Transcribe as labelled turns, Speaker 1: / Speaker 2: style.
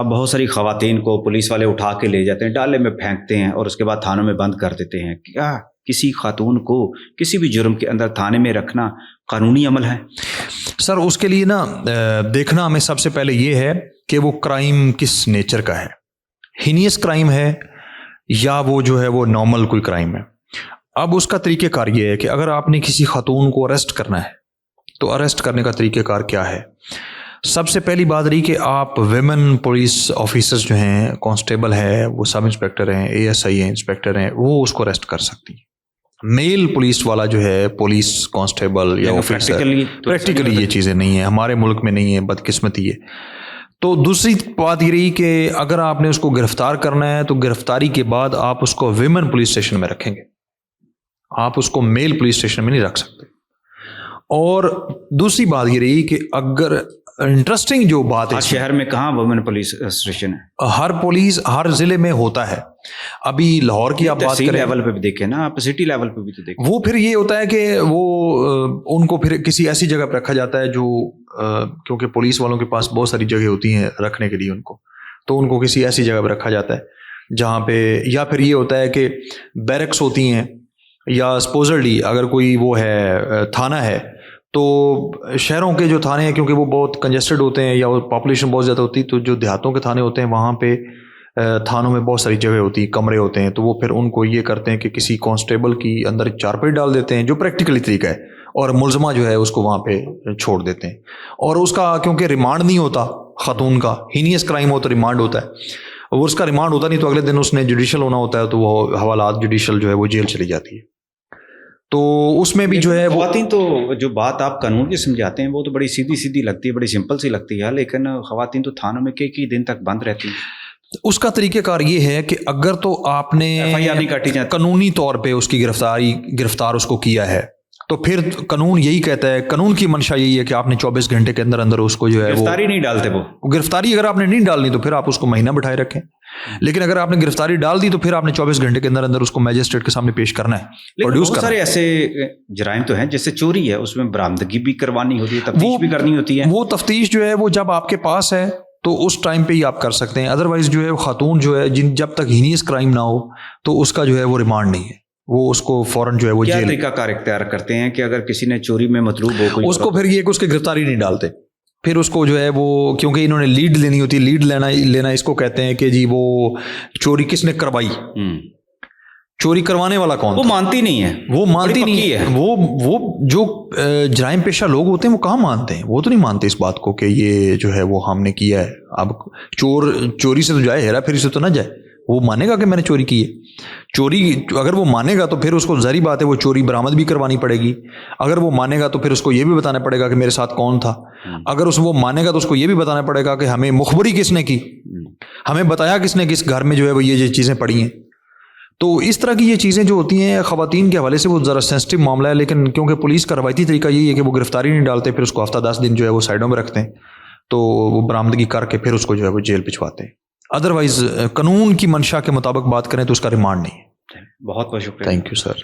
Speaker 1: بہت ساری خواتین کو پولیس والے اٹھا کے لے جاتے ہیں، ڈالے میں پھینکتے ہیں اور اس کے بعد تھانوں میں بند کر دیتے ہیں. کیا کسی خاتون کو کسی بھی جرم کے اندر تھانے میں رکھنا قانونی عمل ہے؟
Speaker 2: سر اس کے لیے نا دیکھنا ہمیں سب سے پہلے یہ ہے کہ وہ کرائم کس نیچر کا ہے، ہینیس کرائم ہے یا وہ جو ہے وہ نارمل کوئی کرائم ہے. اب اس کا طریقہ کار یہ ہے کہ اگر آپ نے کسی خاتون کو اریسٹ کرنا ہے تو اریسٹ کرنے کا طریقہ کار کیا ہے. سب سے پہلی بات رہی کہ آپ ویمن پولیس آفیسرز جو ہیں، کانسٹیبل ہے، وہ سب انسپیکٹر ہیں، اے ایس آئی ہیں، انسپیکٹر ہیں، وہ اس کو اریسٹ کر سکتی ہیں. میل پولیس والا جو ہے، پولیس کانسٹیبل یا آفیسر، پریکٹیکلی یہ چیزیں نہیں ہیں، ہمارے ملک میں نہیں ہے، بدقسمتی ہے. تو دوسری بات یہ رہی کہ اگر آپ نے اس کو گرفتار کرنا ہے تو گرفتاری کے بعد آپ اس کو ویمن پولیس اسٹیشن میں رکھیں گے، آپ اس کو میل پولیس اسٹیشن میں نہیں رکھ سکتے. اور دوسری بات یہ رہی کہ اگر انٹرسٹنگ جو بات ہے،
Speaker 1: شہر میں کہاں وومن پولیس اسٹیشن ہے؟
Speaker 2: ہر ضلع میں ہوتا ہے. ابھی لاہور کی آپ بات کریں،
Speaker 1: لیول پہ بھی دیکھیں نا، آپ سٹی لیول پہ بھی تو دیکھیں.
Speaker 2: وہ پھر یہ ہوتا ہے کہ وہ ان کو پھر کسی ایسی جگہ پہ رکھا جاتا ہے جو کیونکہ پولیس والوں کے پاس بہت ساری جگہ ہوتی ہیں رکھنے کے لیے ان کو، تو ان کو کسی ایسی جگہ پہ رکھا جاتا ہے جہاں پہ، یا پھر یہ ہوتا ہے کہ بیرکس ہوتی ہیں، یا سپوزرلی اگر کوئی وہ ہے تھانہ ہے، تو شہروں کے جو تھانے ہیں کیونکہ وہ بہت کنجسٹڈ ہوتے ہیں یا وہ پاپولیشن بہت زیادہ ہوتی ہے، تو جو دیہاتوں کے تھانے ہوتے ہیں وہاں پہ تھانوں میں بہت ساری جگہ ہوتی ہیں، کمرے ہوتے ہیں، تو وہ پھر ان کو یہ کرتے ہیں کہ کسی کانسٹیبل کی اندر چارپائی ڈال دیتے ہیں، جو پریکٹیکلی طریقہ ہے، اور ملزمہ جو ہے اس کو وہاں پہ چھوڑ دیتے ہیں. اور اس کا کیونکہ ریمانڈ نہیں ہوتا، خاتون کا ہینیس کرائم ہو تو ریمانڈ ہوتا ہے، وہ اس کا ریمانڈ ہوتا نہیں، تو اگلے دن اس نے جوڈیشل ہونا ہوتا ہے، تو وہ حوالات جوڈیشل جو ہے وہ جیل چلی جاتی ہے. تو اس میں بھی جو ہے
Speaker 1: خواتین تو جو بات آپ قانون کی سمجھاتے ہیں وہ تو بڑی سیدھی لگتی ہے، بڑی سمپل سی لگتی ہے، لیکن خواتین تو تھانوں میں کئی دن تک بند رہتی ہیں.
Speaker 2: اس کا طریقہ کار یہ ہے کہ اگر تو آپ نے قانونی طور پہ اس کی گرفتار اس کو کیا ہے، تو پھر قانون یہی کہتا ہے، قانون کی منشا یہی ہے کہ آپ نے 24 گھنٹے کے اندر اس کو جو ہے
Speaker 1: گرفتاری نہیں ڈالتے. وہ
Speaker 2: گرفتاری اگر آپ نے نہیں ڈالنی تو پھر آپ اس کو مہینہ بٹھائے رکھیں، لیکن اگر آپ نے گرفتاری ڈال دی تو پھر آپ نے 24 گھنٹے کے اندر اس کو میجسٹریٹ کے سامنے پیش کرنا ہے، پروڈیوس کرنا ہے.
Speaker 1: سارے ایسے جرائم تو ہیں جیسے چوری ہے، اس میں برآمدگی بھی کروانی ہوتی ہے، تفتیش بھی کرنی ہوتی ہے.
Speaker 2: وہ تفتیش جو ہے وہ جب آپ کے پاس ہے تو اس ٹائم پہ ہی آپ کر سکتے ہیں. ادروائز جو ہے خاتون جو ہے جب تک ہینیس کرائم نہ ہو تو اس کا جو ہے وہ ریمانڈ نہیں ہے، وہ اس کو فوراً جو ہے وہ
Speaker 1: کیا طریقہ کار اختیار کرتے ہیں کہ اگر کسی نے چوری میں مطلوب ہو کوئی،
Speaker 2: اس کو پھر یہ کہ اس کی گرفتاری نہیں ڈالتے، پھر اس کو جو ہے وہ کیونکہ انہوں نے لیڈ لینی ہوتی ہے، لیڈ لینا اس کو کہتے ہیں کہ جی وہ چوری کس نے کروائی، چوری کروانے والا کون؟
Speaker 1: وہ مانتی نہیں ہے،
Speaker 2: وہ مانتی نہیں ہے. وہ جو جرائم پیشہ لوگ ہوتے ہیں وہ کہاں مانتے ہیں، وہ تو نہیں مانتے اس بات کو کہ یہ جو ہے وہ ہم نے کیا ہے. اب چوری سے تو جائے، ہیرا پھیری سے تو نہ جائے، وہ مانے گا کہ میں نے چوری کی ہے. چوری اگر وہ مانے گا تو پھر اس کو ظاہری بات ہے وہ چوری برآمد بھی کروانی پڑے گی. اگر وہ مانے گا تو پھر اس کو یہ بھی بتانا پڑے گا کہ میرے ساتھ کون تھا. اگر وہ مانے گا تو اس کو یہ بھی بتانا پڑے گا کہ ہمیں مخبری کس نے کی، ہمیں بتایا کس نے، کس گھر میں جو ہے وہ یہ چیزیں پڑی ہیں. تو اس طرح کی یہ چیزیں جو ہوتی ہیں خواتین کے حوالے سے وہ ذرا سینسٹیو معاملہ ہے، لیکن کیونکہ پولیس کا روایتی طریقہ یہی ہے کہ وہ گرفتاری نہیں ڈالتے، پھر اس کو ہفتہ 10 دن جو ہے وہ سائڈوں میں رکھتے ہیں، تو وہ برآمدگی کر کے پھر اس کو جو ہے وہ جیل بھجواتے ہیں. ادروائز قانون کی منشا کے مطابق بات کریں تو اس کا ریمانڈ نہیں ہے.
Speaker 1: بہت بہت شکریہ.
Speaker 2: Thank you sir.